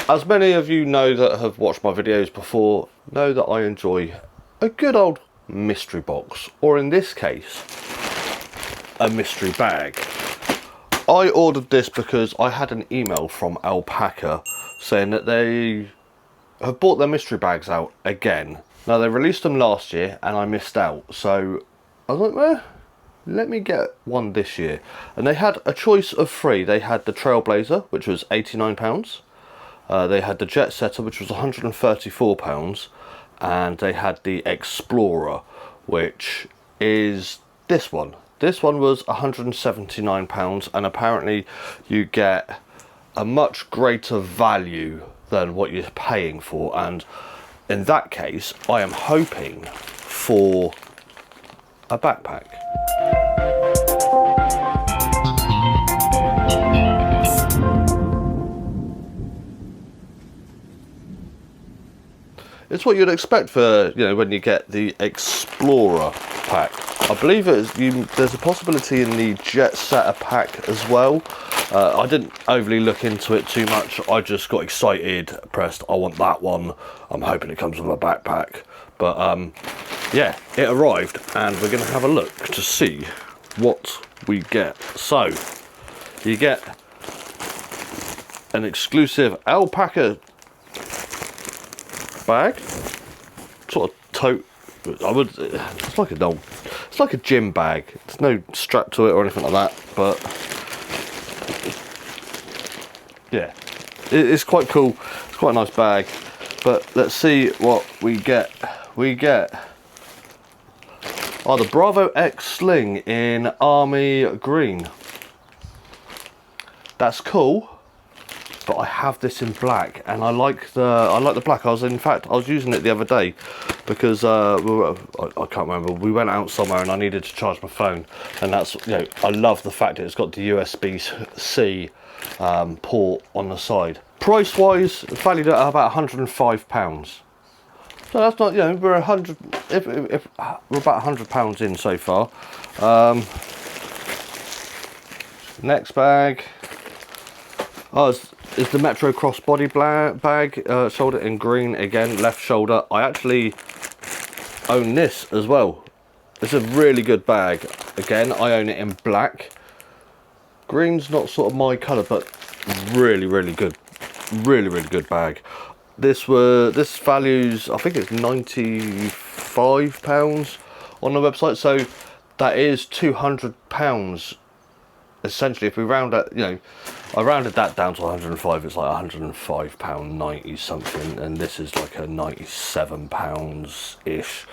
As many of you know that have watched my videos before, know that I enjoy a good old mystery box, or in this case, a mystery bag. I ordered this because I had an email from Alpaca saying that they have brought their mystery bags out again. Now, they released them last year and I missed out, so I was like, well, let me get one this year. And they had a choice of 3. They had the Trailblazer, which was £89. They had the Jet Setter, which was £134. And they had the Explorer, which is this one. This one was £179, and apparently you get a much greater value than what you're paying for. And in that case, I am hoping for a backpack. It's what you'd expect for, you know, when you get the Explorer pack. I believe there's a possibility in the Jet Setter pack as well. I didn't overly look into it too much. I just got excited, pressed, I want that one. I'm hoping it comes with a backpack. But yeah, it arrived, and we're going to have a look to see what we get. So, you get an exclusive alpaca bag, sort of tote. It's like a gym bag. There's no strap to it or anything like that, but yeah, it's quite cool. It's quite a nice bag. But let's see what we get. We get the Bravo X sling in army green. That's cool. But I have this in black, and I like the black. I was using it the other day because I can't remember. We went out somewhere and I needed to charge my phone, and that's, you know, I love the fact that it's got the USB-C port on the side. Price wise, valued at about £105. So that's not, you know, we're we're about £100 in so far. Next bag. Is the Metro Crossbody bag, shoulder in green again, left shoulder. I actually own this as well. It's a really good bag. Again, I own it in black. Green's not sort of my colour, but really good, really good bag. This values, I think it's £95 on the website, so that is £200. Essentially, if we round that, you know, I rounded that down to 105, it's like £105.90 something, and this is like a £97 ish.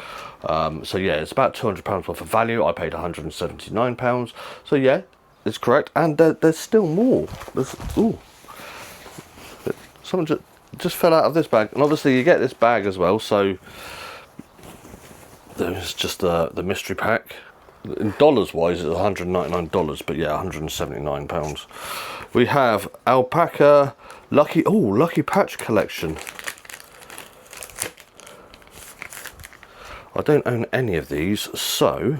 So yeah, it's about £200 worth of value. I paid £179, so yeah, it's correct. And there's still more. Something just fell out of this bag, and obviously you get this bag as well. So there's just the mystery pack. In dollars wise, it's $199, but yeah, £179. We have Alpaca Lucky Patch collection. I don't own any of these, so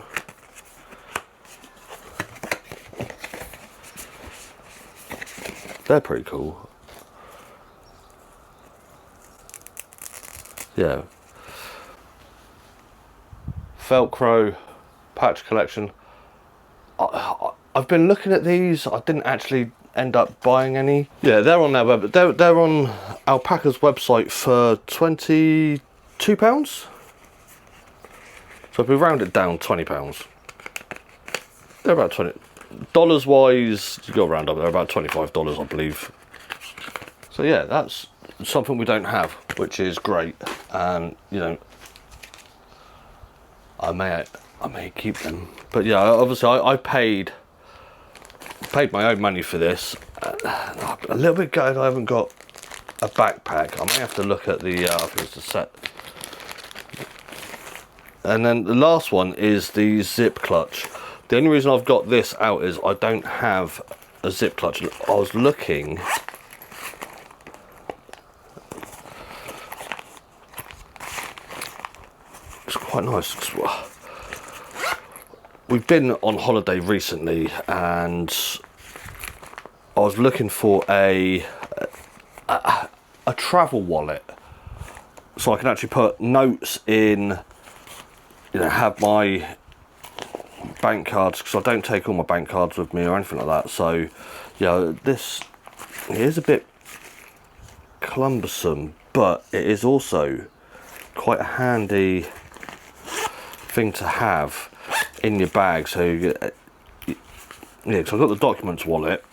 they're pretty cool. Yeah, Velcro patch collection. I've been looking at these. I didn't actually end up buying any. Yeah, they're on their web. They're on Alpaca's website for £22. So if we round it down, £20. They're about $20 wise. You go round up. They're about $25, I believe. So yeah, that's something we don't have, which is great. And you know, I may keep them, but yeah, obviously I paid my own money for this. A little bit gutted I haven't got a backpack. I may have to look at the I think it's the set. And then the last one is the zip clutch. The only reason I've got this out is I don't have a zip clutch. I was looking. It's quite nice. We've been on holiday recently, and I was looking for a travel wallet, so I can actually put notes in, you know, have my bank cards, because I don't take all my bank cards with me or anything like that. So yeah, this is a bit cumbersome, but it is also quite a handy thing to have in your bag. So yeah, so I've got the documents wallet,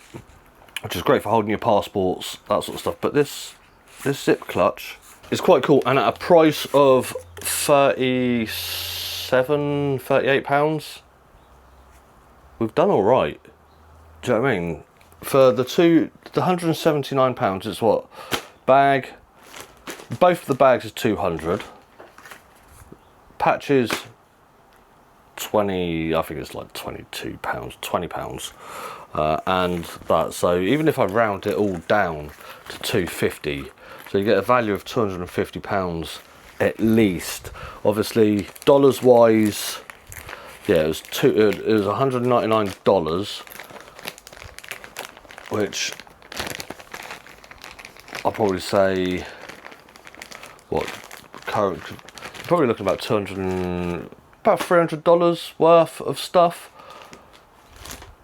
which is great for holding your passports, that sort of stuff, but this zip clutch is quite cool, and at a price of £38, we've done all right. Do you know what I mean? For the £179 is what bag, both of the bags is 200, patches 20, I think it's like £22, £20, and that. So even if I round it all down to 250, so you get a value of £250 at least. Obviously, dollars wise, yeah, it was $199, which I'll probably say, what, current, probably looking about $300 worth of stuff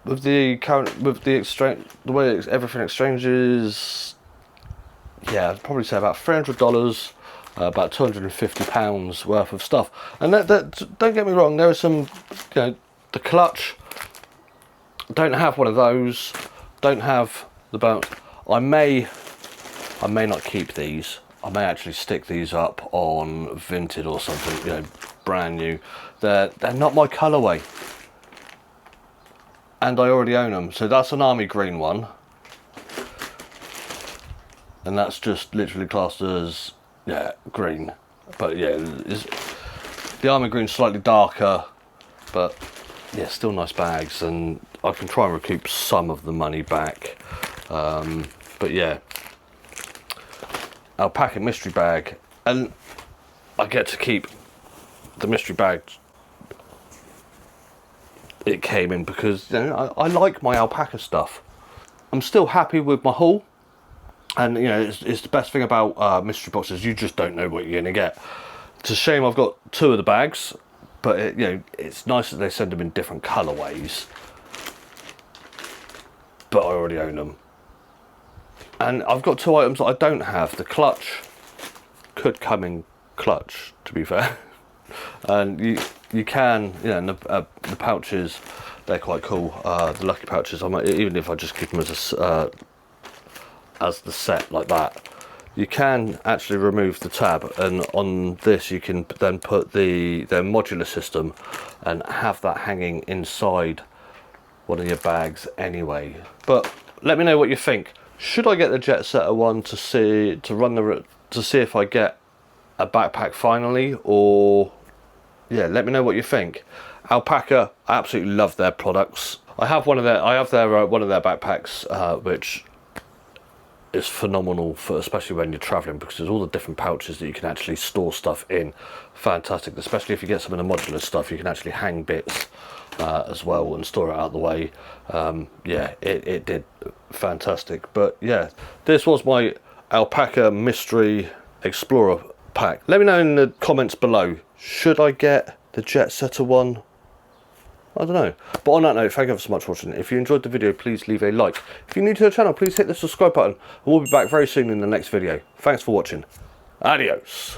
with the current, with the exchange, the way everything exchanges. Yeah, I'd probably say about $300, about £250 worth of stuff. And that don't get me wrong, there are some, you know, the clutch, don't have one of those, don't have the bounce. I may not keep these. I may actually stick these up on Vinted or something, you know, brand new. They're not my colourway, and I already own them. So that's an army green one, and that's just literally classed as, yeah, green. But yeah, the army green's slightly darker, but yeah, still nice bags, and I can try and recoup some of the money back. But yeah, ALPAKA mystery bag, and I get to keep the mystery bag it came in, because, you know, I like my alpaca stuff. I'm still happy with my haul, and, you know, it's the best thing about mystery boxes, you just don't know what you're gonna get. It's a shame I've got two of the bags, but you know, it's nice that they send them in different colorways, but I already own them. And I've got two items that I don't have. The clutch could come in clutch, to be fair. And you can, you know, the pouches, they're quite cool. The lucky pouches, I might, even if I just keep them as the set like that, you can actually remove the tab, and on this you can then put their modular system and have that hanging inside one of your bags anyway. But let me know what you think. Should I get the Jet Setter one to see if I get a backpack finally, or yeah, let me know what you think. ALPAKA, I absolutely love their products. I have one of their backpacks, which is phenomenal for, especially when you're traveling, because there's all the different pouches that you can actually store stuff in. Fantastic, especially if you get some of the modular stuff, you can actually hang bits as well and store it out of the way. Yeah, it did fantastic. But yeah, this was my ALPAKA Mystery Explorer Pack. Let me know in the comments below, should I get the Jet Setter one? I don't know. But on that note, thank you ever so much for watching. If you enjoyed the video, please leave a like. If you're new to the channel, please hit the subscribe button, and we'll be back very soon in the next video. Thanks for watching. Adios.